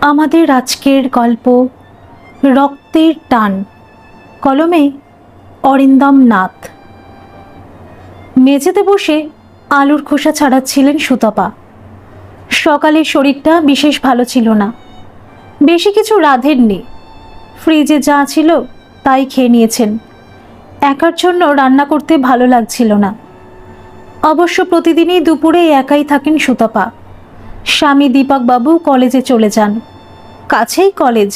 আমাদের আজকের গল্প রক্তের টান। কলমে অরিন্দম নাথ। মেঝেতে বসে আলুর খোসা ছাড়াচ্ছিলেন সুতপা। সকালের শরীরটা বিশেষ ভালো ছিল না, বেশি কিছু রাঁধেননি। ফ্রিজে যা ছিল তাই খেয়ে নিয়েছেন। একার জন্য রান্না করতে ভালো লাগছিল না। অবশ্য প্রতিদিনই দুপুরে একাই থাকেন সুতপা। স্বামী দীপকবাবু কলেজে চলে যান, কাছেই কলেজ।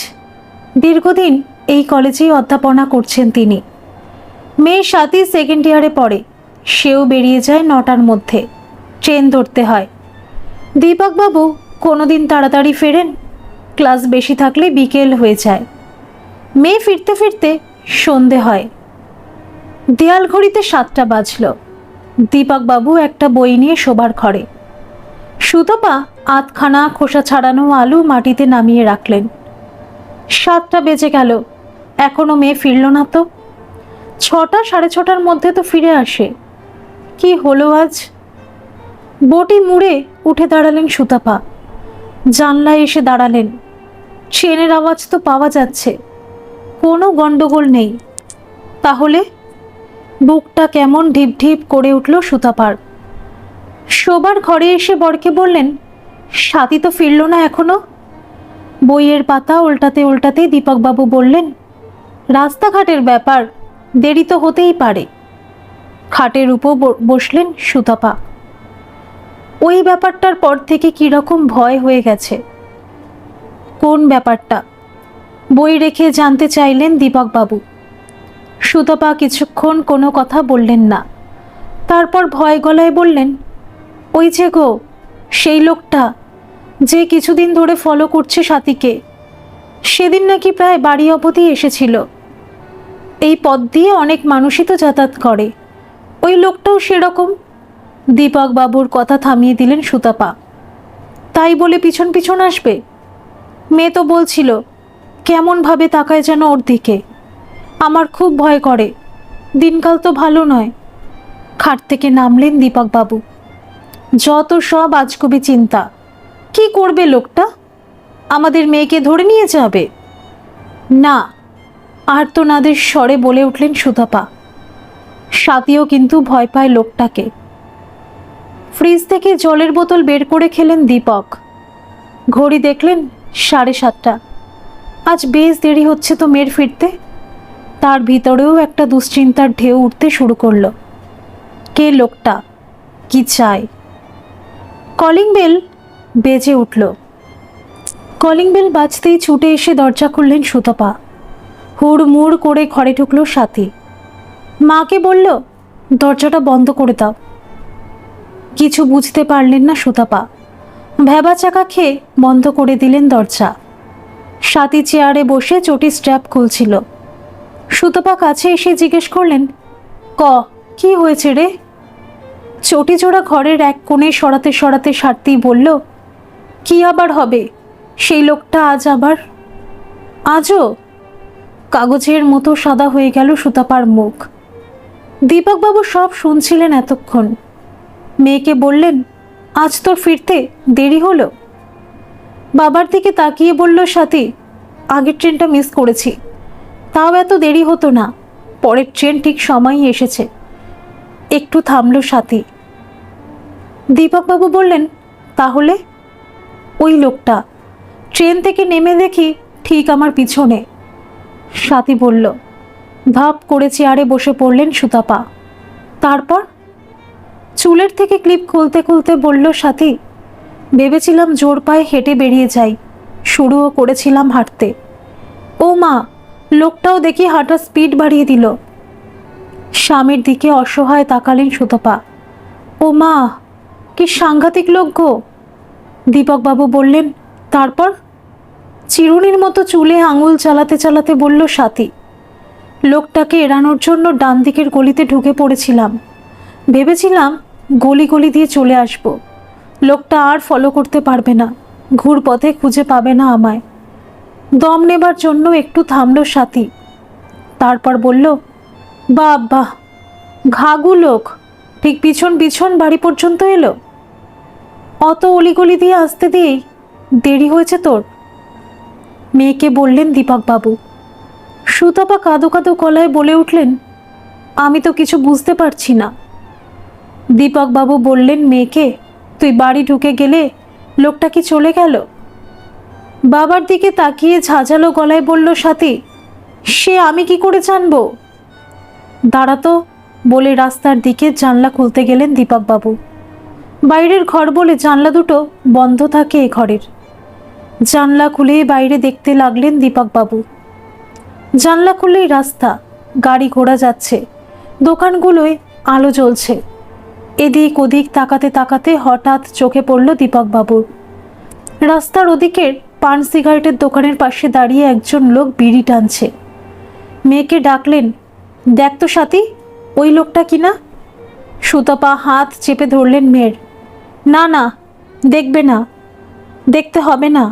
দীর্ঘদিন এই কলেজেই অধ্যাপনা করছেন তিনি। মেয়ে স্বাতী সেকেন্ড ইয়ারে পড়ে, সেও বেরিয়ে যায় 9টার মধ্যে। ট্রেন ধরতে হয়। দীপকবাবু কোনোদিন তাড়াতাড়ি ফেরেন, ক্লাস বেশি থাকলে বিকেল হয়ে যায়। মেয়ে ফিরতে ফিরতে সন্ধে হয়। দেয়াল ঘড়িতে 7টা বাজল। দীপকবাবু একটা বই নিয়ে শোবার ঘরে। সুতপা আধখানা খোসা ছাড়ানো আলু মাটিতে নামিয়ে রাখলেন। 7টা বেজে গেল, এখনো মেয়ে ফিরল না তো। 6টা, 6:30টার মধ্যে তো ফিরে আসে। কি হলো আজ? বটি মুড়ে উঠে দাঁড়ালেন সুতপা। জানলায় এসে দাঁড়ালেন। ট্রেনের আওয়াজ তো পাওয়া যাচ্ছে, কোনো গন্ডগোল নেই। তাহলে বুকটা কেমন ঢিপ ঢিপ করে উঠল সুতপার। শোবার ঘরে এসে বরকে বললেন, স্বাতী তো ফিরল না এখনো। বইয়ের পাতা উল্টাতে উল্টাতে দীপকবাবু বললেন, রাস্তাঘাটের ব্যাপার, দেরি তো হতেই পারে। খাটের উপর বসলেন সুতপা। ওই ব্যাপারটার পর থেকে কীরকম ভয় হয়ে গেছে। কোন ব্যাপারটা? বই রেখে জানতে চাইলেন দীপকবাবু। সুতপা কিছুক্ষণ কোনো কথা বললেন না। তারপর ভয় গলায় বললেন, ওই যে গো, সেই লোকটা যে কিছুদিন ধরে ফলো করছে স্বাতীকে। সেদিন নাকি প্রায় বাড়ি অবধি এসেছিল। এই পথ দিয়ে অনেক মানুষই তো যাতায়াত করে, ওই লোকটাও সেরকম। দীপকবাবুর কথা থামিয়ে দিলেন সুতপা। তাই বলে পিছন পিছন আসবে? মেয়ে তো বলছিল, কেমনভাবে তাকায় যেন ওর দিকে। আমার খুব ভয় করে, দিনকাল তো ভালো নয়। খাট থেকে নামলেন দীপকবাবু। যত সব আজগুবি চিন্তা। কি করবে লোকটা? আমাদের মেয়েকে ধরে নিয়ে যাবে? না, আর্তনাদের স্বরে বলে উঠলেন সুতপা। স্বাতীও কিন্তু ভয় পায় লোকটাকে। ফ্রিজ থেকে জলের বোতল বের করে খেলেন দীপক। ঘড়ি দেখলেন 7:30। আজ বেশ দেরি হচ্ছে তো মেয়ের ফিরতে। তার ভিতরেও একটা দুশ্চিন্তার ঢেউ উঠতে শুরু করলো। কে লোকটা? কি চায়? কলিং বেল বেজে উঠল। কলিং বেল বাজতেই ছুটে এসে দরজা খুললেন সুতপা। হুড়মুড় করে ঘরে ঢুকল স্বাতী। মাকে বলল, দরজাটা বন্ধ করে দাও। কিছু বুঝতে পারলেন না সুতপা। ভ্যাবা চাকা খেয়ে বন্ধ করে দিলেন দরজা। স্বাতী চেয়ারে বসে চটি স্ট্র্যাপ খুলছিল। সুতপা কাছে এসে জিজ্ঞেস করলেন, কি হয়েছে রে? চটি জোড়া ঘরের এক কোণে সরাতে সরাতে স্বাতী বলল, কি আবার হবে? সেই লোকটা আজ আবার। আজও? কাগজের মতো সাদা হয়ে গেল সুতপার মুখ। দীপকবাবু সব শুনছিলেন এতক্ষণ। মেয়েকে বললেন, আজ তোর ফিরতে দেরি হলো? বাবার দিকে তাকিয়ে বলল স্বাতী, আগের ট্রেনটা মিস করেছি। তাও এত দেরি হতো না, পরের ট্রেন ঠিক সময়ই এসেছে। একটু থামল স্বাতী। দীপকবাবু বললেন, তাহলে? ওই লোকটা। ট্রেন থেকে নেমে দেখি ঠিক আমার পিছনে। স্বাতী বলল। ধাপ করে চেয়ারে বসে পড়লেন সুতপা। তারপর? চুলের থেকে ক্লিপ খুলতে খুলতে বলল স্বাতী, ভেবেছিলাম জোর পায়ে হেঁটে বেরিয়ে যাই, শুরুও করেছিলাম হাঁটতে। ও মা, লোকটাও দেখি হাঁটার স্পিড বাড়িয়ে দিল। স্বামীর দিকে অসহায় তাকালেন সুতপা। ও মা, কি সাংঘাতিক লোক গো! দীপকবাবু বললেন, তারপর? চিরুনির মতো চুলে আঙুল চালাতে চালাতে বলল স্বাতী, লোকটাকে এড়ানোর জন্য ডান দিকের গলিতে ঢুকে পড়েছিলাম। ভেবেছিলাম গলি গলি দিয়ে চলে আসব। লোকটা আর ফলো করতে পারবে না, ঘুরপথে খুঁজে পাবে না আমায়। দম নেবার জন্য একটু থামল স্বাতী। তারপর বলল, বাহ, ঘাগু লোক, ঠিক পিছন পিছন বাড়ি পর্যন্ত এলো। অত অলিগলি দিয়ে আসতে দিয়েই দেরি হয়েছে তোর? মেয়েকে বললেন দীপকবাবু। সুতপা কাঁদো কাঁদো গলায় বলে উঠলেন, আমি তো কিছু বুঝতে পারছি না। দীপকবাবু বললেন মেয়েকে, তুই বাড়ি ঢুকে গেলে লোকটা কি চলে গেল? বাবার দিকে তাকিয়ে ঝাঁঝালো গলায় বলল স্বাতী, সে আমি কি করে জানবো? দাঁড়াতো বলে রাস্তার দিকে জানলা খুলতে গেলেন দীপকবাবু। বাইরের ঘর বলে জানলা দুটো বন্ধ থাকে এ ঘরের। জানলা খুলে বাইরে দেখতে লাগলেন দীপকবাবু। জানলা খুললেই রাস্তা, গাড়ি ঘোড়া যাচ্ছে, দোকানগুলোয় আলো জ্বলছে। এদিক ওদিক তাকাতে তাকাতে হঠাৎ চোখে পড়ল দীপকবাবুর। রাস্তার ওদিকের পান সিগারেটের দোকানের পাশে দাঁড়িয়ে একজন লোক বিড়ি টানছে। মেয়েকে ডাকলেন, দেখ তো স্বাতী, ওই লোকটা কিনা। সুতপা হাত চেপে ধরলেন মেয়ের। না না, দেখবে না, দেখতে হবে না।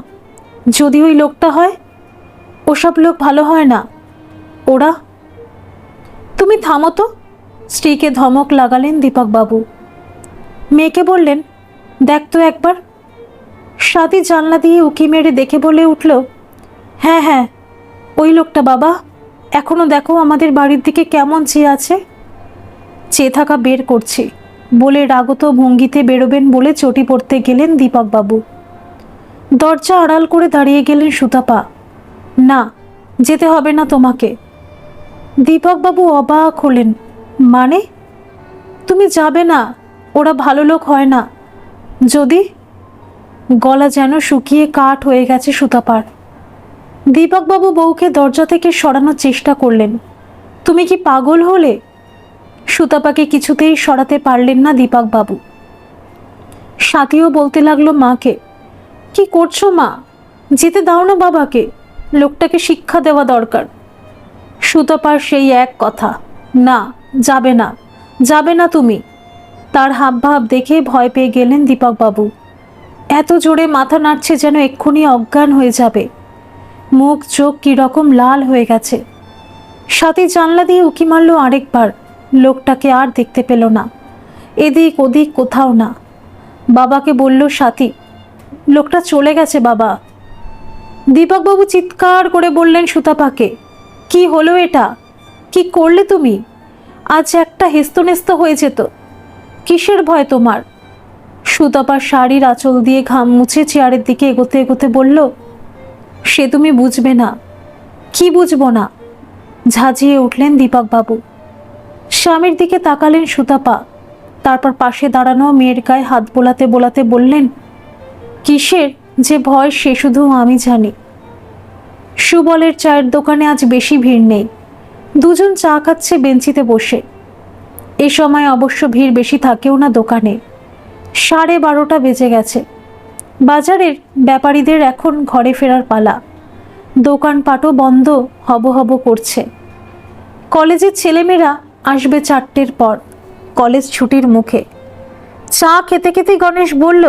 যদি ওই লোকটা হয়, ওসব লোক ভালো হয় না। ওরা। তুমি থামো তো, স্ত্রীকে ধমক লাগালেন দীপকবাবু। মেয়েকে বললেন, দেখ তো একবার। স্বাতী জানলা দিয়ে উঁকি মেরে দেখে বলে উঠল, হ্যাঁ হ্যাঁ, ওই লোকটা বাবা। এখনো দেখো আমাদের বাড়ির দিকে কেমন চেয়ে আছে। চেয়ে থাকা বের করছি বলে রাগত ভঙ্গিতে বেরোবেন বলে চটি পড়তে গেলেন দীপকবাবু। দরজা আড়াল করে দাঁড়িয়ে গেলেন সুতপা। না, যেতে হবে না তোমাকে। দীপকবাবু অবাক হলেন, মানে? তুমি যাবে না? ওরা ভালো লোক হয় না। যদি। গলা যেন শুকিয়ে কাঠ হয়ে গেছে সুতপার। দীপকবাবু বউকে দরজা থেকে সরানোর চেষ্টা করলেন। তুমি কি পাগল হলে? সুতপাকে কিছুতেই সরাতে পারলেন না দীপকবাবু। সাথীও বলতে লাগলো মাকে, কি করছো মা? যেতে দাও না বাবাকে, লোকটাকে শিক্ষা দেওয়া দরকার। সুতপার সেই এক কথা, না, যাবে না, যাবে না তুমি। তার হাবভাব দেখে ভয় পেয়ে গেলেন দীপকবাবু। এত জোরে মাথা নাড়ছে যেন এক্ষুনি অজ্ঞান হয়ে যাবে। মুখ চোখ কীরকম লাল হয়ে গেছে। সাথী জানলা দিয়ে উকি মারল আরেকবার, লোকটাকে আর দেখতে পেল না। এদিক ওদিক কোথাও না। বাবাকে বলল সাথী, লোকটা চলে গেছে বাবা। দীপকবাবু চিৎকার করে বললেন সুতপাকে, কি হলো এটা? কি করলে তুমি? আজ একটা হেস্তনেস্ত হয়ে যেত। কিসের ভয় তোমার? সুতপার শাড়ির আঁচল দিয়ে ঘাম মুছে চেয়ারের দিকে এগোতে এগোতে বলল, সে তুমি বুঝবে না। কি বুঝবো না? ঝাঁঝিয়ে উঠলেন দীপকবাবু। স্বামীর দিকে তাকালেন সুতপা, তারপর পাশে দাঁড়ানো মেয়ের গায়ে হাত বোলাতে বোলাতে বললেন, কিসের যে ভয় সে শুধু আমি জানি। সুবলের চায়ের দোকানে আজ বেশি ভিড় নেই। দুজন চা খাচ্ছে বেঞ্চিতে বসে। এ সময় অবশ্য ভিড় বেশি থাকেও না দোকানে। 12:30 বেজে গেছে। বাজারের ব্যাপারীদের এখন ঘরে ফেরার পালা। দোকানপাটও বন্ধ হব হব করছে। কলেজের ছেলেমেয়েরা আসবে 4টের পর, কলেজ ছুটির মুখে। চা খেতে খেতে গণেশ বলল,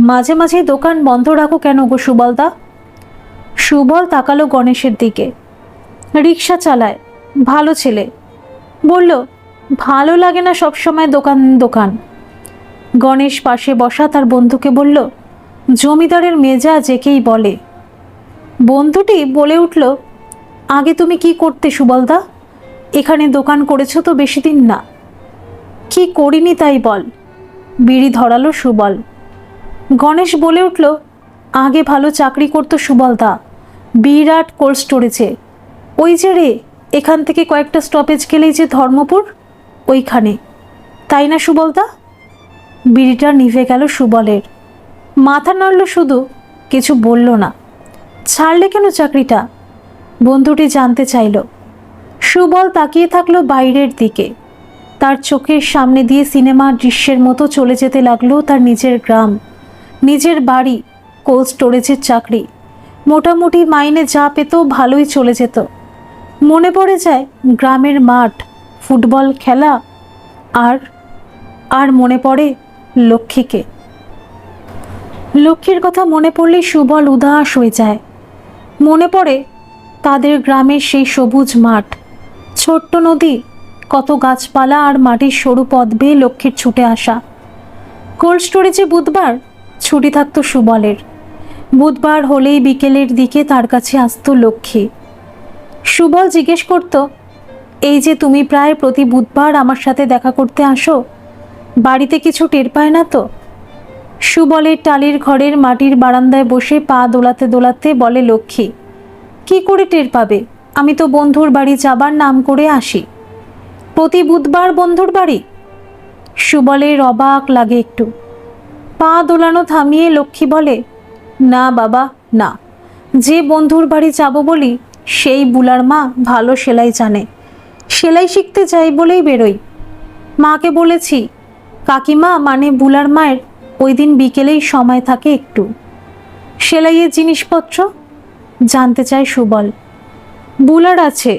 মাঝে মাঝে দোকান বন্ধ রাখো কেন গো সুবলদা? সুবল তাকালো গণেশের দিকে। রিক্সা চালায়, ভালো ছেলে। বলল, ভালো লাগে না সবসময় দোকান দোকান। গণেশ পাশে বসা তার বন্ধুকে বলল, জমিদারের মেজাজ একেই বলে। বন্ধুটি বলে উঠল, আগে তুমি কি করতে সুবলদা? এখানে দোকান করেছো তো বেশি দিন না। কি করিনি তাই বল। বিড়ি ধরালো সুবল। গণেশ বলে উঠল, আগে ভালো চাকরি করতো সুবলদা, বিরাট কোল্ড স্টোরেজে। ওই যে রে, এখান থেকে কয়েকটা স্টপেজ গেলেই যে ধর্মপুর, ওইখানে। তাই না সুবলদা? বিড়িটা নিভে গেল সুবলের। মাথা নাড়ল শুধু, কিছু বলল না। ছাড়লে কেন চাকরিটা? বন্ধুটি জানতে চাইল। সুবল তাকিয়ে থাকলো বাইরের দিকে। তার চোখের সামনে দিয়ে সিনেমার দৃশ্যের মতো চলে যেতে লাগলো তার নিজের গ্রাম, নিজের বাড়ি, কোল্ড স্টোরেজের চাকরি। মোটামুটি মাইনে যা পেত ভালোই চলে যেত। মনে পড়ে যায় গ্রামের মাঠ, ফুটবল খেলা, আর আর মনে পড়ে লক্ষ্মীকে। লক্ষ্মীর কথা মনে পড়লেই সুবল উদাস হয়ে যায়। মনে পড়ে তাদের গ্রামের সেই সবুজ মাঠ, ছোট্ট নদী, কত গাছপালা আর মাটির সরু পথ বেয়ে লক্ষ্মীর ছুটে আসা। কোল্ড স্টোরেজে বুধবার ছুটি থাকতো সুবলের। বুধবার হলেই বিকেলের দিকে তার কাছে আসতো লক্ষ্মী। সুবল জিজ্ঞেস করত, এই যে তুমি প্রায় প্রতি বুধবার আমার সাথে দেখা করতে আসো, বাড়িতে কিছু টের পায় না তো? সুবলের টালির ঘরের মাটির বারান্দায় বসে পা দোলাতে দোলাতে বলে লক্ষ্মী, কি করে টের পাবে? আমি তো বন্ধুর বাড়ি যাবার নাম করে আসি। প্রতি বুধবার বন্ধুর বাড়ি? সুবলের অবাক লাগে একটু। পা দোলানো থামিয়ে লক্ষ্মী বলে, না বাবা না, যে বন্ধুর বাড়ি যাব বলি সেই বুলার মা ভালো সেলাই জানে, সেলাই শিখতে যাই বলেই বেরোই। মাকে বলেছি, কাকিমা মানে বুলার মায়ের ওই দিন বিকেলেই সময় থাকে একটু। সেলাইয়ের জিনিসপত্র জানতে চায় সুবল। বুলার আছে,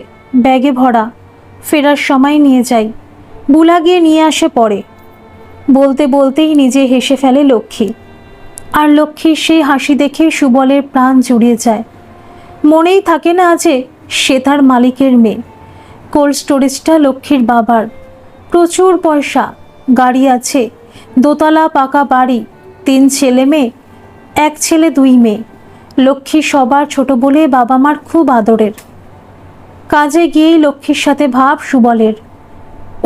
ব্যাগে ভরা, ফেরার সময় নিয়ে যাই, বুলা গিয়ে নিয়ে আসে পরে। বলতে বলতেই নিজে হেসে ফেলে লক্ষ্মী। আর লক্ষ্মীর সেই হাসি দেখে সুবলের প্রাণ জুড়িয়ে যায়। মনেই থাকে না যে সে তার মালিকের মেয়ে। কোল্ড স্টোরেজটা লক্ষ্মীর বাবার, প্রচুর পয়সা, গাড়ি আছে, দোতলা পাকা বাড়ি, 3 ছেলে মেয়ে, 1 ছেলে 2 মেয়ে। লক্ষ্মী সবার ছোট বলে বাবা মার খুব আদরের। কাজে গিয়েই লক্ষ্মীর সাথে ভাব সুবলের।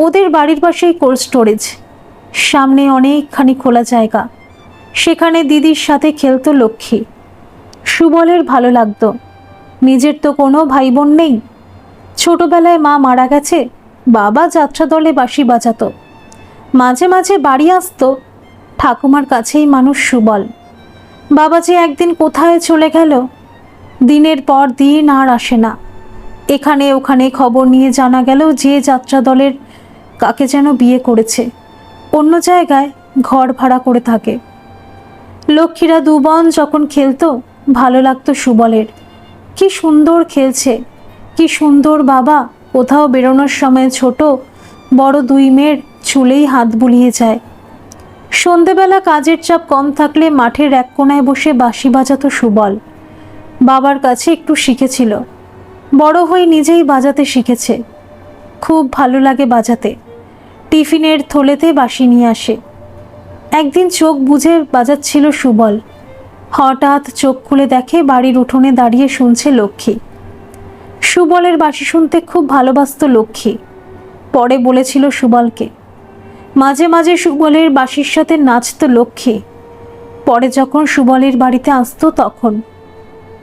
ওদের বাড়ির পাশেই কোল্ড স্টোরেজ, সামনে অনেকখানি খোলা জায়গা, সেখানে দিদির সাথে খেলতো লক্ষ্মী। সুবলের ভালো লাগতো। নিজের তো কোনো ভাই বোন নেই। ছোটবেলায় মা মারা গেছে, বাবা যাত্রা দলে বাঁশি বাজাতো, মাঝে মাঝে বাড়ি আসতো। ঠাকুমার কাছেই মানুষ সুবল। বাবা যে একদিন কোথায় চলে গেল, দিনের পর দিন আর আসে না। এখানে ওখানে খবর নিয়ে জানা গেল যে যাত্রা দলের কাকে যেন বিয়ে করেছে, অন্য জায়গায় ঘর ভাড়া করে থাকে। লক্ষ্মীরা 2 বোন যখন খেলতো ভালো লাগতো সুবলের। কি সুন্দর খেলছে, কি সুন্দর বাবা কোথাও বেরোনোর সময় ছোট বড় 2 মেয়ের চুলেই হাত বুলিয়ে যায়। সন্ধেবেলা কাজের চাপ কম থাকলে মাঠের এক কোনায় বসে বাঁশি বাজাতো সুবল। বাবার কাছে একটু শিখেছিল, বড় হয়ে নিজেই বাজাতে শিখেছে। খুব ভালো লাগে বাজাতে। টিফিনের থলেতে বাঁশি নিয়ে আসে। একদিন চোখ বুজে বাজাচ্ছিল সুবল। হঠাৎ চোখ খুলে দেখে বাড়ির উঠোনে দাঁড়িয়ে শুনছে লক্ষ্মী। সুবলের বাঁশি শুনতে খুব ভালোবাসত লক্ষ্মী। পরে বলেছিল সুবলকে। মাঝে মাঝে সুবলের বাঁশির সাথে নাচত লক্ষ্মী। পরে যখন সুবলের বাড়িতে আসতো তখন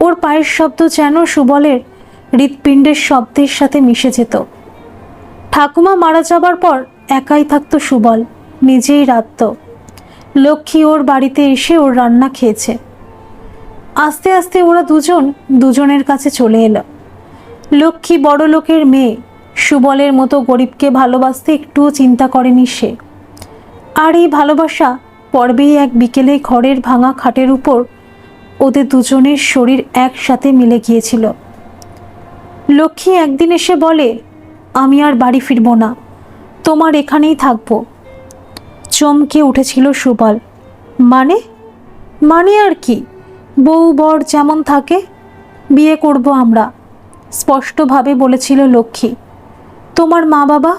ওর পায়ের শব্দ যেন সুবলের হৃৎপিণ্ডের শব্দের সাথে মিশে যেত। ঠাকুমা মারা যাবার পর একাই থাকতো সুবল, নিজেই রাঁধত। লক্ষ্মী ওর বাড়িতে এসে ওর রান্না খেয়েছে। আস্তে আস্তে ওরা দুজনের কাছে চলে এলো। লক্ষ্মী বড় লোকের মেয়ে, সুবলের মতো গরিবকে ভালোবাসতে একটুও চিন্তা করেনি সে। আর এই ভালোবাসা পর্বেই এক বিকেলে ঘরের ভাঙা খাটের উপর ওদের দুজনের শরীর একসাথে মিলে গিয়েছিল। লক্ষ্মী একদিন এসে বলে, আমি আর বাড়ি ফিরব না, তোমার এখানেই থাকবো। চমকে উঠেছিল সুবল। মানে? মানে আর কি, বউ বর যেমন থাকে বিয়ে করব আমরা, স্পষ্টভাবে বলেছিল লক্ষ্মী। তোমার মা বাবা?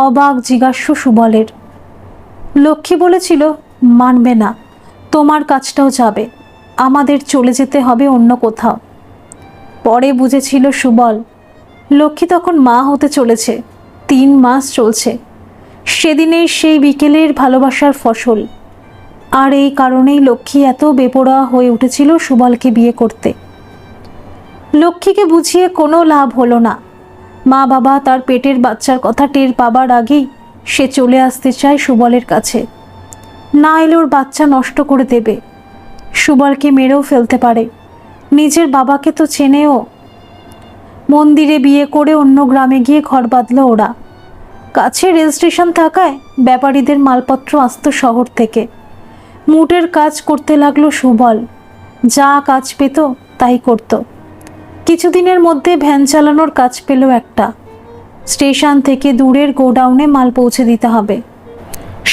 অবাক জিজ্ঞাস্য সুবলের। লক্ষ্মী বলেছিল, মানবে না, তোমার কাজটাও যাবে, আমাদের চলে যেতে হবে অন্য কোথাও। পরে বুঝেছিল সুবল, লক্ষ্মী তখন মা হতে চলেছে, 3 মাস চলছে। সেদিনের সেই বিকেলের ভালোবাসার ফসল। আর এই কারণেই লক্ষ্মী এত বেপরোয়া হয়ে উঠেছিল সুবলকে বিয়ে করতে। লক্ষ্মীকে বুঝিয়ে কোনো লাভ হলো না। মা বাবা তার পেটের বাচ্চার কথা টের পাবার আগেই সে চলে আসতে চায় সুবলের কাছে। না এলে ওর বাচ্চা নষ্ট করে দেবে, সুবলকে মেরেও ফেলতে পারে। নিজের বাবাকে তো চেনেও। মন্দিরে বিয়ে করে অন্য গ্রামে গিয়ে ঘর বাঁধল ওরা। কাছে রেল স্টেশন থাকায় ব্যাপারীদের মালপত্র আসতো শহর থেকে। মুটের কাজ করতে লাগলো সুবল। যা কাজ পেত তাই করত। কিছুদিনের মধ্যে ভ্যান চালানোর কাজ পেল একটা। স্টেশন থেকে দূরের গোডাউনে মাল পৌঁছে দিতে হবে।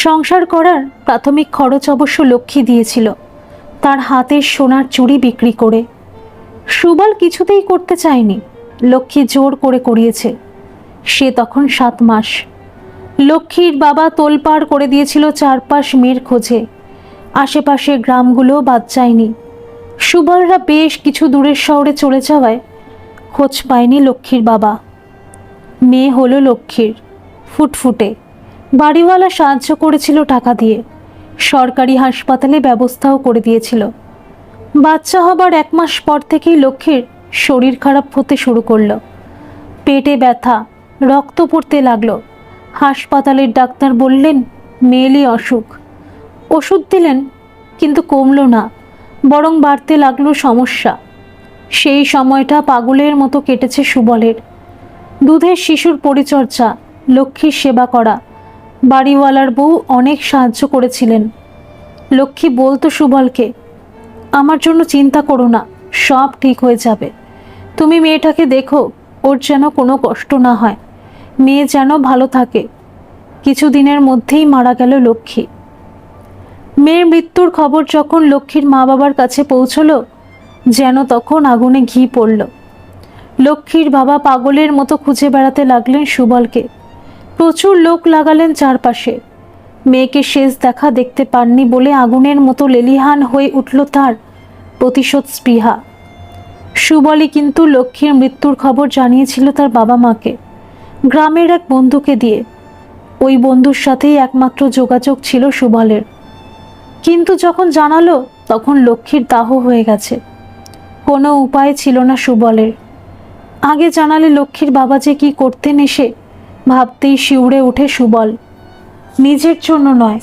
সংসার করার প্রাথমিক খরচ অবশ্য লক্ষ্মী দিয়েছিল, তার হাতের সোনার চুড়ি বিক্রি করে। সুবল কিছুতেই করতে চায়নি, লক্ষ্মী জোর করে করিয়েছে। সে তখন 7 মাস। লক্ষ্মীর বাবা তোলপাড় করে দিয়েছিল চারপাশ মেয়ের খোঁজে। আশেপাশে গ্রামগুলো বাদ যায়নি। সুবলরা বেশ কিছু দূরের শহরে চলে যাওয়ায় খোঁজ পায়নি লক্ষ্মীর বাবা। মেয়ে হলো লক্ষ্মীর, ফুটফুটে। বাড়িওয়ালা সাহায্য করেছিল টাকা দিয়ে, সরকারি হাসপাতালে ব্যবস্থাও করে দিয়েছিল। বাচ্চা হবার 1 মাস পর থেকেই লক্ষ্মীর শরীর খারাপ হতে শুরু করলো। পেটে ব্যথা, রক্ত পড়তে লাগলো। হাসপাতালের ডাক্তার বললেন মেয়েলি অসুখ। ওষুধ দিলেন, কিন্তু কমলো না, বরং বাড়তে লাগলো সমস্যা। সেই সময়টা পাগলের মতো কেটেছে সুবলের। দুধের শিশুর পরিচর্যা, লক্ষ্মীর সেবা করা। বাড়িওয়ালার বউ অনেক সাহায্য করেছিলেন। লক্ষ্মী বলতো সুবলকে, আমার জন্য চিন্তা করো না, সব ঠিক হয়ে যাবে। তুমি মেয়েটাকে দেখো, ওর যেন কোনো কষ্ট না হয়, মেয়ে যেন ভালো থাকে। কিছুদিনের মধ্যেই মারা গেল লক্ষ্মী। মেয়ের মৃত্যুর খবর যখন লক্ষ্মীর মা বাবার কাছে পৌঁছলো, যেন তখন আগুনে ঘি পড়ল। লক্ষ্মীর বাবা পাগলের মতো খুঁজে বেড়াতে লাগলেন সুবলকে। প্রচুর লোক লাগালেন চারপাশে। মেয়েকে শেষ দেখা দেখতে পাননি বলে আগুনের মতো লেলিহান হয়ে উঠল তার প্রতিশোধ স্পৃহা। সুবলই কিন্তু লক্ষ্মীর মৃত্যুর খবর জানিয়েছিল তার বাবা মাকে, গ্রামের এক বন্ধুকে দিয়ে। ওই বন্ধুর সাথেই একমাত্র যোগাযোগ ছিল সুবলের। কিন্তু যখন জানালো, তখন লক্ষ্মীর দাহ হয়ে গেছে। কোনো উপায় ছিল না সুবলের। আগে জানালে লক্ষ্মীর বাবা যে কি করতেন এসে ভাবতেই শিউরে ওঠে সুবল। নিজের জন্য নয়,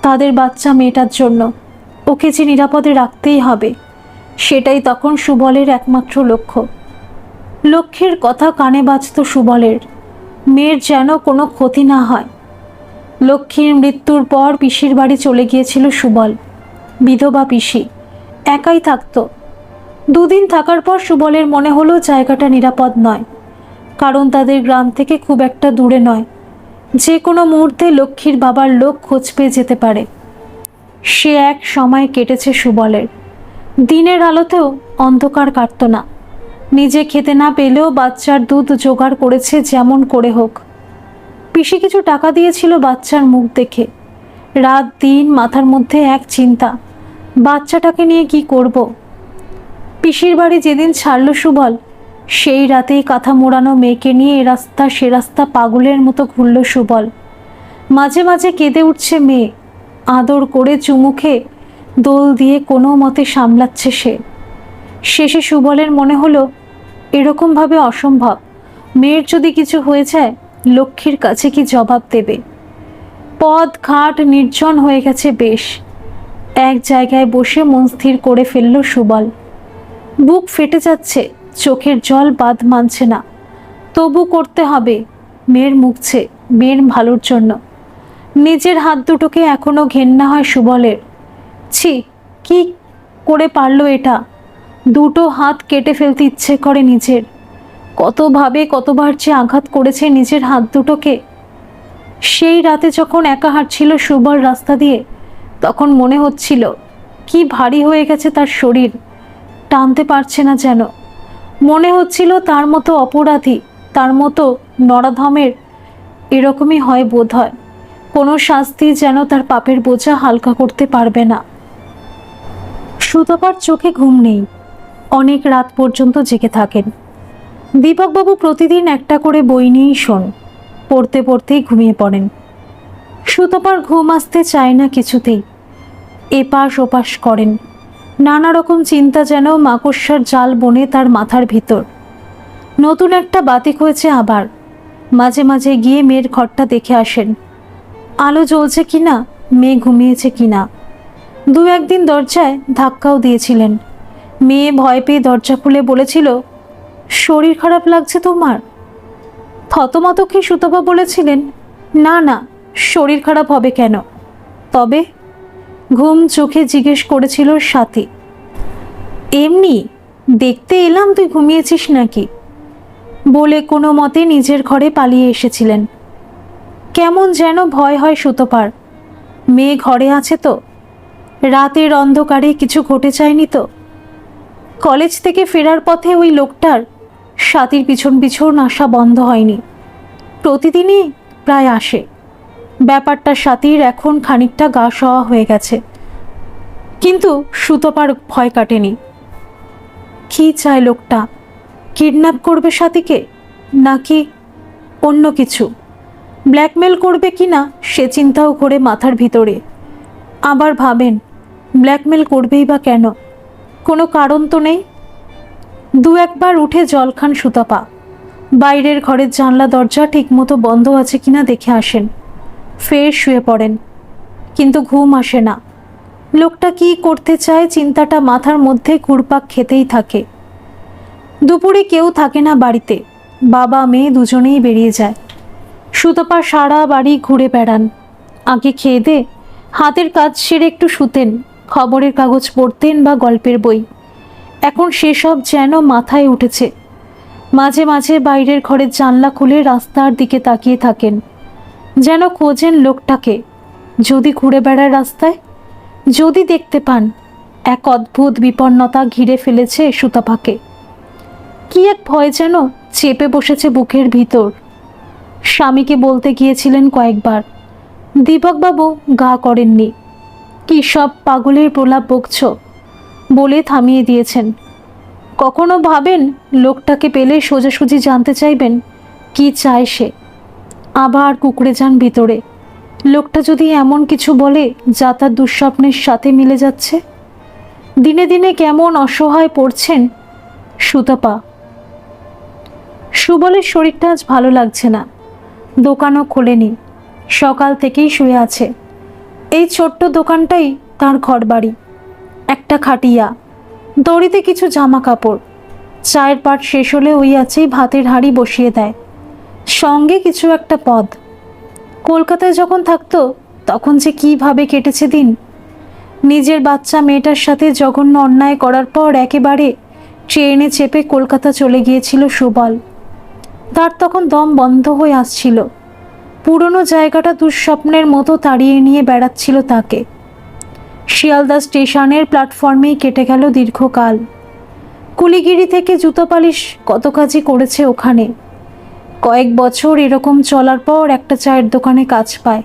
তাদের বাচ্চা মেয়েটার জন্য। ওকে যে নিরাপদে রাখতেই হবে, সেটাই তখন সুবলের একমাত্র লক্ষ্য। লক্ষ্মীর কথা কানে বাজত সুবলের, মেয়ের যেন কোনো ক্ষতি না হয়। লক্ষ্মীর মৃত্যুর পর পিসির বাড়ি চলে গিয়েছিল সুবল। বিধবা পিসি, একাই থাকতো। 2 দিন থাকার পর সুবলের মনে হলো জায়গাটা নিরাপদ নয়, কারণ তাদের গ্রাম থেকে খুব একটা দূরে নয়। যে কোনো মুহূর্তে লক্ষ্মীর বাবার লোক খোঁজ পেয়ে যেতে পারে। সে এক সময় কেটেছে সুবলের। দিনের আলোতেও অন্ধকার কাটত না। নিজে খেতে না পেলেও বাচ্চার দুধ জোগাড় করেছে যেমন করে হোক। পিসি কিছু টাকা দিয়েছিল বাচ্চার মুখ দেখে। রাত দিন মাথার মধ্যে এক চিন্তা, বাচ্চাটাকে নিয়ে কি করব। পিসির বাড়ি যেদিন ছাড়ল সুবল, সেই রাতেই কাঁথা মোড়ানো মেয়েকে নিয়ে এ রাস্তা সে রাস্তা পাগলের মতো ঘুরল সুবল। মাঝে মাঝে কেঁদে উঠছে মেয়ে, আদর করে চুমুখে দোল দিয়ে কোনো মতে সামলাচ্ছে সে। শেষে সুবলের মনে হলো এরকমভাবে অসম্ভব। মেয়ের যদি কিছু হয়ে যায়, লক্ষ্মীর কাছে কি জবাব দেবে। পথ ঘাট নির্জন হয়ে গেছে বেশ। এক জায়গায় বসে মন স্থির করে ফেলল সুবল। বুক ফেটে যাচ্ছে, চোখের জল বাঁধ মানছে না, তবু করতে হবে। মেয়ের মুখছে, মেয়ের ভালোর জন্য। নিজের হাত দুটোকে এখনো ঘেন্না হয় সুবলের। ছি, কি করে পারলো এটা। 2টো হাত কেটে ফেলতে ইচ্ছে করে নিজের। কতভাবে কতবার যে আঘাত করেছে নিজের হাত দুটোকে। সেই রাতে যখন একা হাঁটছিল সুবল রাস্তা দিয়ে, তখন মনে হচ্ছিল কি ভারী হয়ে গেছে তার শরীর, টানতে পারছে না যেন। মনে হচ্ছিল তার মতো অপরাধী, তার মতো নরাধমের এরকমই হয় বোধ হয়। কোনো শাস্তি যেন তার পাপের বোঝা হালকা করতে পারবে না। সুতপার চোখে ঘুম নেই, অনেক রাত পর্যন্ত জেগে থাকেন। দীপকবাবু প্রতিদিন একটা করে বই নিয়েই শোন, পড়তে পড়তেই ঘুমিয়ে পড়েন। সুতপার ঘুম আসতে চায় না কিছুতেই। এপাশ ওপাশ করেন, নানা রকম চিন্তা যেন মাকড়সার জাল বনে তার মাথার ভিতর। নতুন একটা বাতিক হয়েছে আবার। মাঝে মাঝে গিয়ে মেয়ের ঘরটা দেখে আসেন, আলো জ্বলছে কিনা, মেয়ে ঘুমিয়েছে কিনা। 2-1 দিন দরজায় ধাক্কাও দিয়েছিলেন। মেয়ে ভয় পেয়ে দরজা খুলে বলেছিল, শরীর খারাপ লাগছে তোমার। থতমতকে সুতপা বলেছিলেন, না না, শরীর খারাপ হবে কেন। তবে ঘুম চোখে জিজ্ঞেস করেছিল সাথী। এমনি দেখতে এলাম তুই ঘুমিয়েছিস নাকি, বলে কোনো মতে নিজের ঘরে পালিয়ে এসেছিলেন। কেমন যেন ভয় হয় সুতপার। মেয়ে ঘরে আছে তো, রাতের অন্ধকারে কিছু ঘটে যায়নি তো। কলেজ থেকে ফেরার পথে ওই লোকটার সাথীর পিছন পিছন আসা বন্ধ হয়নি। প্রতিদিনই প্রায় আসে। ব্যাপারটা সাথীর এখন খানিকটা গা সওয়া হয়ে গেছে। কিন্তু সুতপার ভয় কাটেনি। কি চায় লোকটা? কিডন্যাপ করবে সাথীকে, নাকি অন্য কিছু? ব্ল্যাকমেল করবে কি না সে চিন্তাও করে মাথার ভিতরে। আবার ভাবেন, ব্ল্যাকমেল করবেই বা কেন? কোনো কারণ তো নেই। দু একবার উঠে জল খান সুতপা। বাইরের ঘরের জানলা দরজা ঠিকমতো বন্ধ আছে কিনা দেখে আসেন। ফের শুয়ে পড়েন, কিন্তু ঘুম আসে না। লোকটা কি করতে চায় চিন্তাটা মাথার মধ্যে ঘুরপাক খেতেই থাকে। দুপুরে কেউ থাকে না বাড়িতে, বাবা মেয়ে দুজনেই বেরিয়ে যায়। সুতপা সারা বাড়ি ঘুরে বেড়ান। আগে খেয়ে দে হাতের কাজ সেরে একটু শুতেন, খবরের কাগজ পড়তেন বা গল্পের বই। এখন সেসব যেন মাথায় উঠেছে। মাঝে মাঝে বাইরের ঘরের জানলা খুলে রাস্তার দিকে তাকিয়ে থাকেন, যেন খোঁজেন লোকটাকে। যদি ঘুরে বেড়ায় রাস্তায়, যদি দেখতে পান। এক অদ্ভুত বিপন্নতা ঘিরে ফেলেছে সুতপাকে। কি এক ভয় যেন চেপে বসেছে বুকের ভিতর। স্বামীকে বলতে গিয়েছিলেন কয়েকবার, দীপকবাবু গা করেননি। কি সব পাগলের প্রলাপ বকছ বলে থামিয়ে দিয়েছেন। কখনো ভাবেন লোকটাকে পেলে সোজাসুজি জানতে চাইবেন কি চায় সে? আবার কুঁকড়ে যান ভিতরে। লোকটা যদি এমন কিছু বলে যা তার দুঃস্বপ্নের সাথে মিলে যাচ্ছে। দিনে দিনে কেমন অসহায় পড়ছেন সুতপা। সুবলের শরীরটা আজ ভালো লাগছে না। দোকানও খোলেনি, সকাল থেকেই শুয়ে আছে। এই ছোট্ট দোকানটাই তার ঘরবাড়ি। একটা খাটিয়া, দড়িতে কিছু জামা কাপড়। চায়ের পাট শেষ হলে ওই আছেই ভাতের হাঁড়ি বসিয়ে দেয়, সঙ্গে কিছু একটা পদ। কলকাতায় যখন থাকতো তখন যে কীভাবে কেটেছে দিন। নিজের বাচ্চা মেয়েটার সাথে জঘন্য অন্যায় করার পর একেবারে ট্রেনে চেপে কলকাতা চলে গিয়েছিল সুবল। তার তখন দম বন্ধ হয়ে আসছিল। পুরনো জায়গাটা দুঃস্বপ্নের মতো তাড়িয়ে নিয়ে বেড়াচ্ছিল তাকে। শিয়ালদা স্টেশনের প্ল্যাটফর্মেই কেটে গেল দীর্ঘকাল। কুলিগিরি থেকে জুতো পালিশ কত কাজই করেছে ওখানে। কয়েক বছর এরকম চলার পর একটা চায়ের দোকানে কাজ পায়।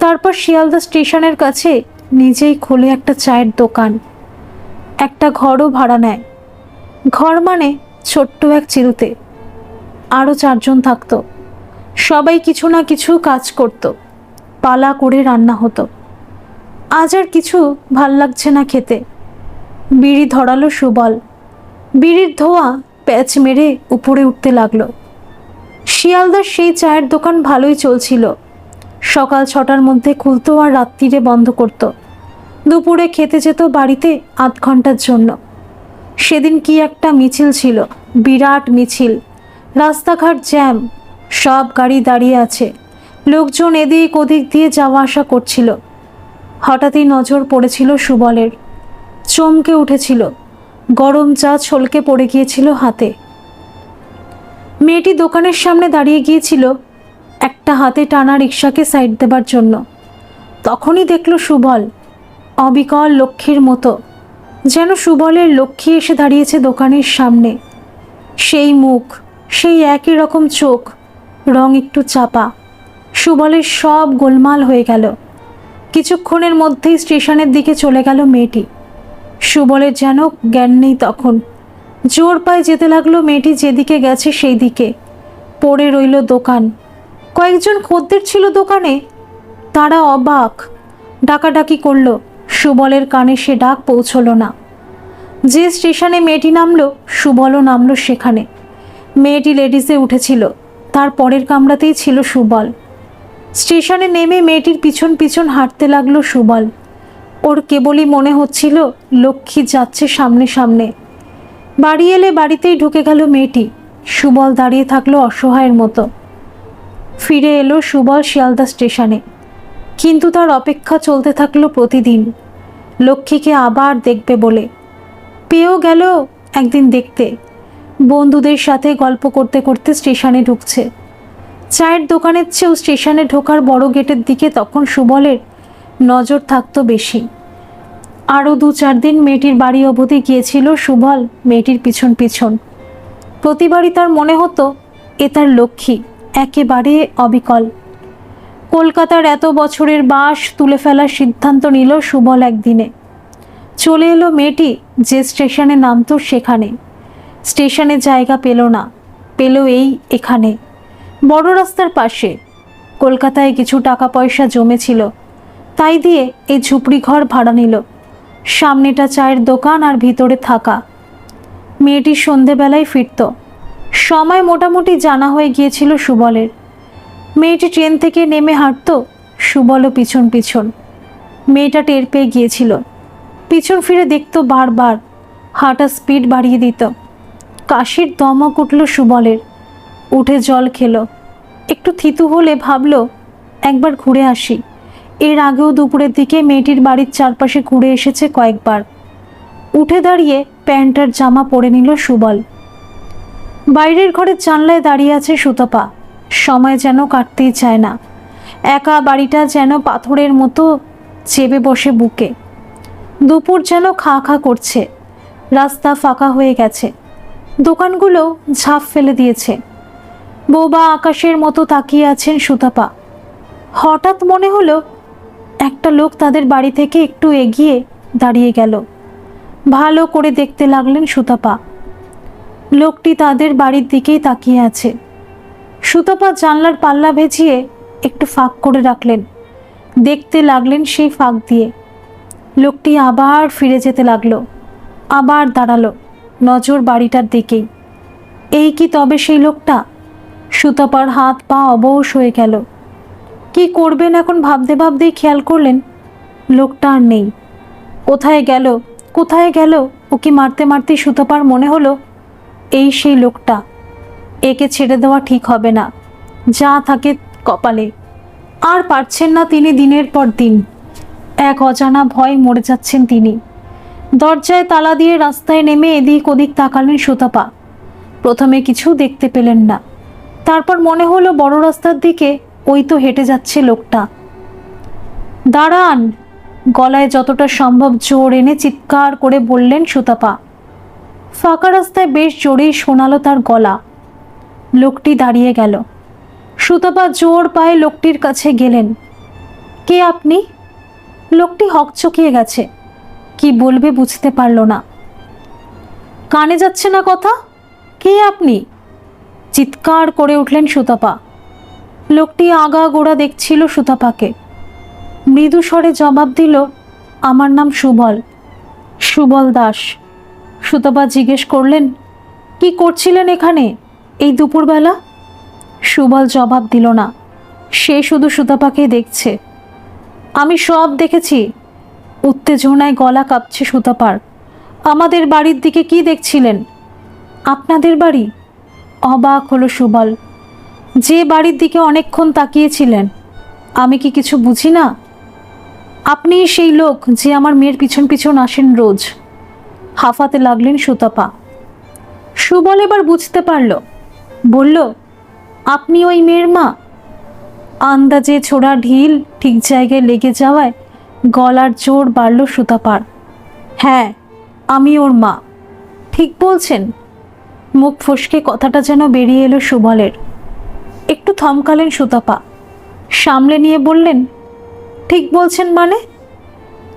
তারপর শিয়ালদা স্টেশনের কাছে নিজেই খোলে একটা চায়ের দোকান। একটা ঘরও ভাড়া নেয়। ঘর মানে ছোট্ট এক চিরুতে। আরও 4 জন থাকতো। সবাই কিছু না কিছু কাজ করত, পালা করে রান্না হতো। আজ আর কিছু ভাল লাগছে না খেতে। বিড়ি ধরালো সুবল। বিড়ির ধোঁয়া প্যাচ মেরে উপরে উঠতে লাগলো। শিয়ালদার সেই চায়ের দোকান ভালোই চলছিল। সকাল 6টার মধ্যে খুলতো আর রাত্রিরে বন্ধ করত। দুপুরে খেতে যেত বাড়িতে আধ ঘন্টার জন্য। সেদিন কি একটা মিছিল ছিল, বিরাট মিছিল। রাস্তাঘাট জ্যাম, সব গাড়ি দাঁড়িয়ে আছে। লোকজন এদিক ওদিক দিয়ে যাওয়া আসা করছিল। হঠাৎই নজর পড়েছিল সুবলের। চমকে উঠেছিল। গরম চা ছলকে পড়ে গিয়েছিল হাতে। মেয়েটি দোকানের সামনে দাঁড়িয়ে গিয়েছিল একটা হাতে টানা রিক্সাকে সাইড দেবার জন্য। তখনই দেখল সুবল, অবিকল লক্ষ্মীর মতো, যেন সুবলের লক্ষ্মী এসে দাঁড়িয়েছে দোকানের সামনে। সেই মুখ, সেই একই রকম চোখ, রং একটু চাপা। সুবলের সব গোলমাল হয়ে গেল। কিছুক্ষণের মধ্যেই স্টেশনের দিকে চলে গেল মেয়েটি। সুবলের যেন জ্ঞান নেই তখন। জোর পায়ে যেতে লাগলো মেয়েটি যেদিকে গেছে সেই দিকে। পড়ে রইল দোকান। কয়েকজন খদ্দের ছিল দোকানে, তারা অবাক, ডাকাডাকি করল। সুবলের কানে সে ডাক পৌঁছলো না। যে স্টেশনে মেয়েটি নামলো সুবলও নামলো সেখানে। মেয়েটি লেডিসে উঠেছিল, তার পরের কামরাতেই ছিল সুবল। স্টেশনে নেমে মেয়েটির পিছন পিছন হাঁটতে লাগলো সুবল। ওর কেবলই মনে হচ্ছিল লক্ষ্মী যাচ্ছে সামনে সামনে। বাড়ি এলে বাড়িতেই ঢুকে গেল মেয়েটি। সুবল দাঁড়িয়ে থাকলো অসহায়ের মতো। ফিরে এলো সুবল শিয়ালদা স্টেশনে, কিন্তু তার অপেক্ষা চলতে থাকলো প্রতিদিন, লক্ষ্মীকে আবার দেখবে বলে। পেয়েও গেল একদিন দেখতে। বন্ধুদের সাথে গল্প করতে করতে স্টেশনে ঢুকছে। চায়ের দোকানের চেয়েও স্টেশনে ঢোকার বড় গেটের দিকে তখন সুবলের নজর থাকতো বেশি। আরও 2-4 দিন মেয়েটির বাড়ি অবধি গিয়েছিল সুবল মেয়েটির পিছন পিছন। প্রতিবারই তার মনে হতো এ তার লক্ষ্মী, একেবারে অবিকল। কলকাতার এত বছরের বাস তুলে ফেলার সিদ্ধান্ত নিল সুবল একদিনে। চলে এলো মেয়েটি যে স্টেশনে নামতো সেখানে। স্টেশনে জায়গা পেল না, পেল এখানে বড় রাস্তার পাশে। কলকাতায় কিছু টাকা পয়সা জমেছিল, তাই দিয়ে এই ঝুপড়ি ঘর ভাড়া নিল। সামনেটা চায়ের দোকান আর ভিতরে থাকা। মেয়েটি সন্ধেবেলায় ফিরত। সময় মোটামুটি জানা হয়ে গিয়েছিল সুবলের। মেয়েটি ট্রেন থেকে নেমে হাঁটত, সুবলও পিছন পিছন। মেয়েটা টের পেয়ে গিয়েছিল, পিছন ফিরে দেখতো বারবার, হাঁটা স্পিড বাড়িয়ে দিত। কাশির দমক উঠল সুবলের, উঠে জল খেলো। একটু থিতু হলে ভাবল একবার ঘুরে আসি। এর আগেও দুপুরের দিকে মেয়েটির বাড়ির চারপাশে ঘুরে এসেছে কয়েকবার। উঠে দাঁড়িয়ে প্যান্ট আর জামা পরে নিল সুবল। বাইরের ঘরের জানলায় দাঁড়িয়ে আছে সুতপা। সময় যেন কাটতেই চায় না। একা বাড়িটা যেন পাথরের মতো চেপে বসে বুকে। দুপুর যেন খা খা করছে। রাস্তা ফাঁকা হয়ে গেছে, দোকানগুলো ঝাঁপ ফেলে দিয়েছে। বোবা আকাশের মতো তাকিয়ে আছেন সুতপা। হঠাৎ মনে হলো একটা লোক তাদের বাড়ি থেকে একটু এগিয়ে দাঁড়িয়ে গেল। ভালো করে দেখতে লাগলেন সুতপা। লোকটি তাদের বাড়ির দিকেই তাকিয়ে আছে। সুতপা জানলার পাল্লা ভেজিয়ে একটু ফাঁক করে রাখলেন, দেখতে লাগলেন সেই ফাঁক দিয়ে। লোকটি আবার ফিরে যেতে লাগলো, আবার দাঁড়ালো, নজর বাড়িটার দিকেই। এই কি তবে সেই লোকটা? সুতপার হাত পা অবশ হয়ে গেল। কি করবেন এখন ভাবতে ভাবতেই খেয়াল করলেন লোকটা আর নেই। কোথায় গেল, কোথায় গেল? ওকে মারতে মারতে সুতপার মনে হলো এই সেই লোকটা। একে ছেড়ে দেওয়া ঠিক হবে না, যা থাকে কপালে। আর পারছেন না তিনি দিনের পর দিন। এক অজানা ভয় মরে যাচ্ছেন তিনি। দরজায় তালা দিয়ে রাস্তায় নেমে এদিক ওদিক তাকালেন সুতপা। প্রথমে কিছু দেখতে পেলেন না, তারপর মনে হলো বড় রাস্তার দিকে ওই তো হেঁটে যাচ্ছে লোকটা। দাঁড়ান! গলায় যতটা সম্ভব জোর এনে চিৎকার করে বললেন সুতপা। ফাঁকা রাস্তায় বেশ জোরেই শোনালো তার গলা। লোকটি দাঁড়িয়ে গেল। সুতপা জোর পায়ে লোকটির কাছে গেলেন। কে আপনি? লোকটি হকচকিয়ে গেছে, কি বলবে বুঝতে পারল না। কানে যাচ্ছে না কথা? কে আপনি? চিৎকার করে উঠলেন সুতপা। লোকটি আগাগোড়া দেখছিল সুতপাকে। মৃদু স্বরে জবাব দিল, আমার নাম সুবল, সুবল দাস। সুতপা জিজ্ঞেস করলেন, কি করছিলেন এখানে এই দুপুরবেলা? সুবল জবাব দিল না, সে শুধু সুতপাকে দেখছে। আমি সব দেখেছি। উত্তেজনায় গলা কাঁপছে সুতপার। আমাদের বাড়ির দিকে কি দেখছিলেন? আপনাদের বাড়ি? অবাক হলো সুবল। যে বাড়ির দিকে অনেকক্ষণ তাকিয়েছিলেন, আমি কি কিছু বুঝি না? আপনি সেই লোক যে আমার মেয়ের পিছন পিছন আসেন রোজ। হাঁফাতে লাগলেন সুতপা। সুবল এবার বুঝতে পারল, বলল, আপনি ওই মেয়ের মা? আন্দাজে ছোড়া ঢিল ঠিক জায়গায় লেগে যাওয়ায় গলার জোর বাড়ল সুতপার। হ্যাঁ, আমি ওর মা। ঠিক বলছেন? মুখ ফসকে কথাটা যেন বেরিয়ে এলো সুবলের। একটু থমকালেন সুতপা, সামলে নিয়ে বললেন, ঠিক বলছেন মানে?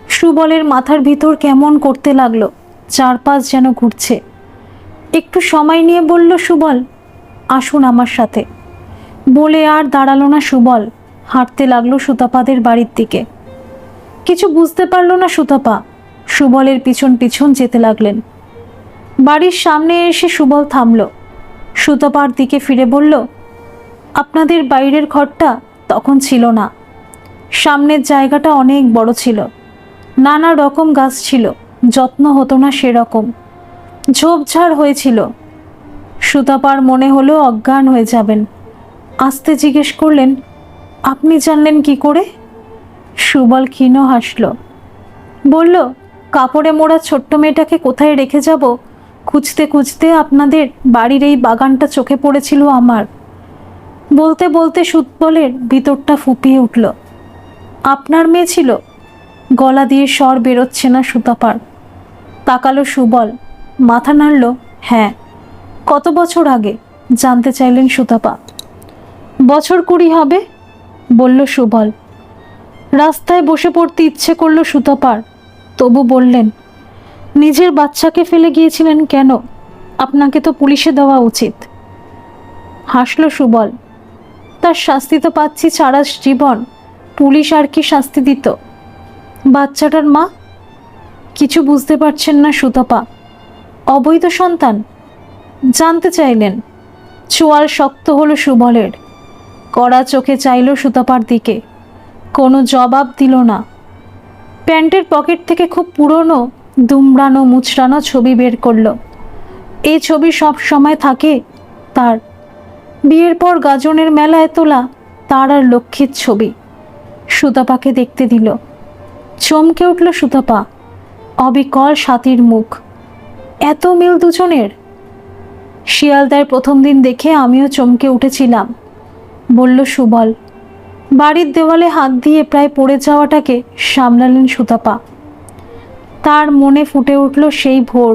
সুবলের মাথার ভিতর কেমন করতে লাগলো, চারপাশ যেন ঘুরছে। একটু সময় নিয়ে বলল সুবল, আসুন আমার সাথে। বলে আর দাঁড়ালো না সুবল, হাঁটতে লাগলো সুতপাদের বাড়ির দিকে। কিছু বুঝতে পারল না সুতপা, সুবলের পিছন পিছন যেতে লাগলেন। বাড়ির সামনে এসে সুবল থামল। সুতপার দিকে ফিরে বলল, আপনাদের বাইরের ঘরটা তখন ছিল না। সামনের জায়গাটা অনেক বড় ছিল, নানা রকম গাছ ছিল, যত্ন হতো না সেরকম, ঝোপঝাড় হয়েছিল। সুতপার মনে হলো অজ্ঞান হয়ে যাবেন। আস্তে জিজ্ঞেস করলেন, আপনি জানলেন কি করে? সুবল ক্ষীণ হাসল, বলল, কাপড়ে মোড়া ছোট্ট মেয়েটাকে কোথায় রেখে যাব খুঁজতে খুঁজতে আপনাদের বাড়ির এই বাগানটা চোখে পড়েছিল আমার। বলতে বলতে সুবলের ভিতরটা ফুপিয়ে উঠল। আপনার মেয়ে ছিল? গলা দিয়ে স্বর বেরোচ্ছে না সুতপার। তাকালো সুবল, মাথা নাড়ল, হ্যাঁ। কত বছর আগে? জানতে চাইলেন সুতপা। বছর 20 হবে, বলল সুবল। রাস্তায় বসে পড়তে ইচ্ছে করলো সুতপার, তবু বললেন, নিজের বাচ্চাকে ফেলে গিয়েছিলেন কেন? আপনাকে তো পুলিশে দেওয়া উচিত। হাসলো সুবল। তার শাস্তি তো পাচ্ছি সারা জীবন, পুলিশ আর কি শাস্তি দিত? বাচ্চাটার মা? কিছু বুঝতে পারছেন না সুতপা। অবৈধ সন্তান জানতে চাইলেন। চোয়াল শক্ত হলো সুবলের। কড়া চোখে চাইল সুতপার দিকে, কোনো জবাব দিল না। প্যান্টের পকেট থেকে খুব পুরনো দুমড়ানো মুচড়ানো ছবি বের করলো। এই ছবি সব সময় থাকে তার। বিয়ের পর গাজনের মেলায় তোলা তার আর লক্ষ্মীর ছবি। সুতপাকে দেখতে দিল। চমকে উঠল সুতপা। অবিকল স্বাতীর মুখ। এত মিল দুজনের। শিয়ালদায় প্রথম দিন দেখে আমিও চমকে উঠেছিলাম, বলল সুবল। বাড়ির দেওয়ালে হাত দিয়ে প্রায় পড়ে যাওয়াটাকে সামলালেন সুতপা। তার মনে ফুটে উঠল সেই ভোর,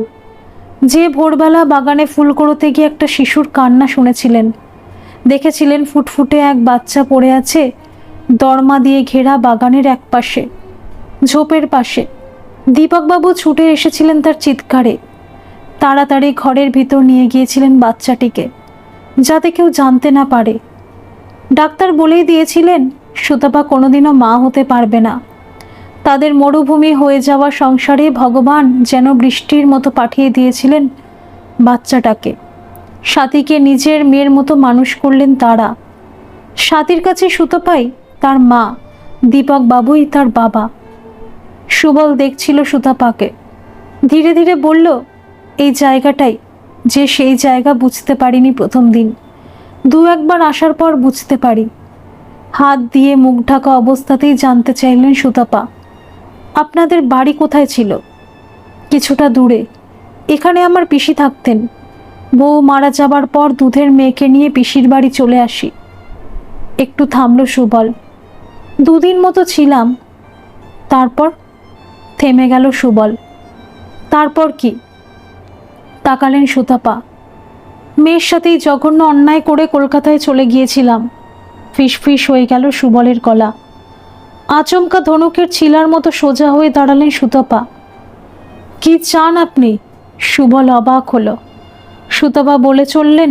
যে ভোরবেলা বাগানে ফুল কুড়োতে গিয়ে একটা শিশুর কান্না শুনেছিলেন। দেখেছিলেন ফুটফুটে এক বাচ্চা পড়ে আছে দরমা দিয়ে ঘেরা বাগানের এক পাশে, ঝোপের পাশে। দীপকবাবু ছুটে এসেছিলেন তার চিৎকারে। তাড়াতাড়ি ঘরের ভিতর নিয়ে গিয়েছিলেন বাচ্চাটিকে, যাতে কেউ জানতে না পারে। ডাক্তার বলেই দিয়েছিলেন সুতপা কোনোদিনও মা হতে পারবে না। তাদের মরুভূমি হয়ে যাওয়া সংসারে ভগবান যেন বৃষ্টির মতো পাঠিয়ে দিয়েছিলেন বাচ্চাটাকে। স্বাতীকে নিজের মেয়ের মতো মানুষ করলেন তারা। স্বাতীর কাছে সুতপাই তার মা, দীপক বাবুই তার বাবা। সুবল দেখছিল সুতপাকে। ধীরে ধীরে বলল, এই জায়গাটাই যে সেই জায়গা বুঝতে পারিনি প্রথম দিন, দু একবার আসার পর বুঝতে পারি। হাত দিয়ে মুখ ঢাকা অবস্থাতেই জানতে চাইলেন সুতপা, আপনাদের বাড়ি কোথায় ছিল? কিছুটা দূরে। এখানে আমার পিসি থাকতেন। বউ মারা যাবার পর দুধের মেয়েকে নিয়ে পিসির বাড়ি চলে আসি। একটু থামলো সুবল। দুদিন মতো ছিলাম। তারপর? থেমে গেল সুবল। তারপর কি? তাকালেন সুতপা। মেয়ের সাথেই জঘন্য অন্যায় করে কলকাতায় চলে গিয়েছিলাম। ফিসফিস হয়ে গেল সুবলের গলা। আচমকা ধনুকের ছিলার মতো সোজা হয়ে দাঁড়ালেন সুতপা। কি চান আপনি? সুবল অবাক হলো। সুতপা বলে চললেন,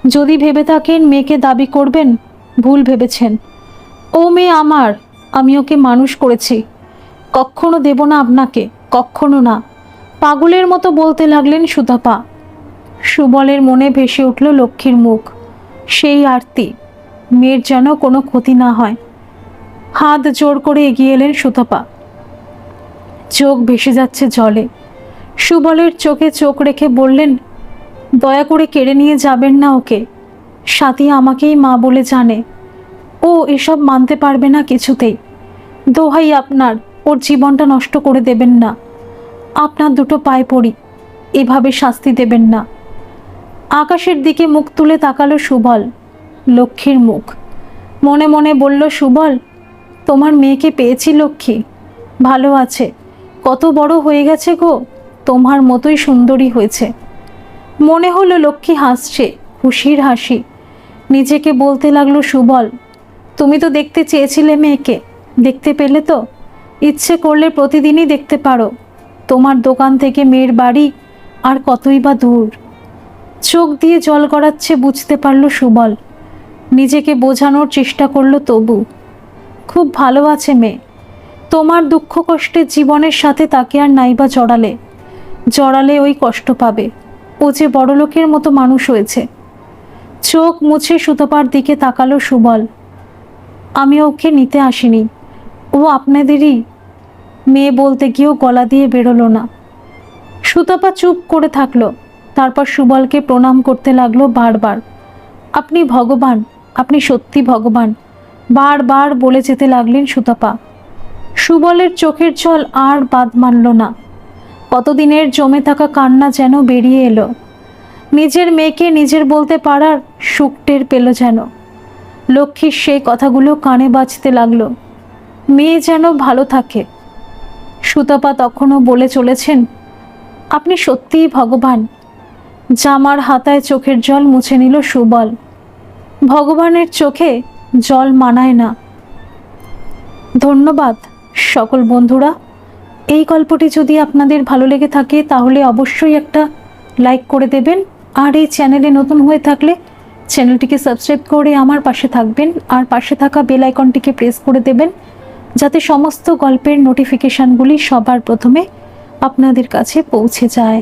যদি ভেবে থাকেন মেয়েকে দাবি করবেন, ভুল ভেবেছেন। ও মেয়ে আমার, আমি ওকে মানুষ করেছি। কখনো দেব না আপনাকে, কখনো না। পাগলের মতো বলতে লাগলেন সুতপা। সুবলের মনে ভেসে উঠল লক্ষ্মীর মুখ, সেই আরতি, মেয়ের যেন কোনো ক্ষতি না হয়। হাত জোর করে এগিয়ে এলেন সুতপা। চোখ ভেসে যাচ্ছে জলে। সুবলের চোখে চোখ রেখে বললেন, দয়া করে কেড়ে নিয়ে যাবেন না ওকে। স্বাতী আমাকেই মা বলে জানে। ও এসব মানতে পারবে না কিছুতেই। দোহাই আপনার, ওর জীবনটা নষ্ট করে দেবেন না। আপনার দুটো পায়ে পড়ি, এভাবে শাস্তি দেবেন না। আকাশের দিকে মুখ তুলে তাকালো সুবল। লক্ষ্মীর মুখ। মনে মনে বলল সুবল, তোমার মেয়েকে পেয়েছি লক্ষ্মী, ভালো আছে, কত বড় হয়ে গেছে গো, তোমার মতোই সুন্দরী হয়েছে। মনে হলো লক্ষ্মী হাসছে, খুশির হাসি। নিজেকে বলতে লাগলো সুবল, তুমি তো দেখতে চেয়েছিলে মেয়েকে, দেখতে পেলে তো? ইচ্ছে করলে প্রতিদিনই দেখতে পারো। তোমার দোকান থেকে মেয়ের বাড়ি আর কতই বা দূর। চোখ দিয়ে জল গড়াচ্ছে বুঝতে পারল সুবল। নিজেকে বোঝানোর চেষ্টা করলো তবু। খুব ভালো আছে মেয়ে। তোমার দুঃখ কষ্টের জীবনের সাথে তাকে আর নাইবা জড়ালে ওই কষ্ট পাবে। ও যে বড়লোকের মতো মানুষ হয়েছে। চোখ মুছে সুতপার দিকে তাকালো সুবল। আমি ওকে নিতে আসিনি, ও আপনাদেরই মেয়ে বলতে গিয়েও গলা দিয়ে বেরোলো না। সুতপা চুপ করে থাকলো। তারপর সুবলকে প্রণাম করতে লাগলো বারবার। আপনি ভগবান, আপনি সত্যি ভগবান, বারবার বলে যেতে লাগলেন সুতপা। সুবলের চোখের জল আর বাদ মানল না। কতদিনের জমে থাকা কান্না যেন বেরিয়ে এলো। নিজের মেয়েকে নিজের বলতে পারার সুখ টের পেল যেন। লক্ষ্মীর সেই কথাগুলো কানে বাজতে লাগলো। মেয়ে যেন ভালো থাকে। সুতপা তখনও বলে চলেছেন, আপনি সত্যিই ভগবান। জামার হাতায় চোখের জল মুছে নিল সুবল। ভগবানের চোখে জল মানায় না। ধন্যবাদ সকল বন্ধুরা। এই গল্পটি যদি আপনাদের ভালো লেগে থাকে তাহলে অবশ্যই একটা লাইক করে দেবেন, আর এই চ্যানেলে নতুন হয়ে থাকলে চ্যানেলটিকে সাবস্ক্রাইব করে আমার পাশে থাকবেন, আর পাশে থাকা বেল আইকনটিকে প্রেস করে দেবেন যাতে সমস্ত গল্পের নোটিফিকেশানগুলি সবার প্রথমে আপনাদের কাছে পৌঁছে যায়।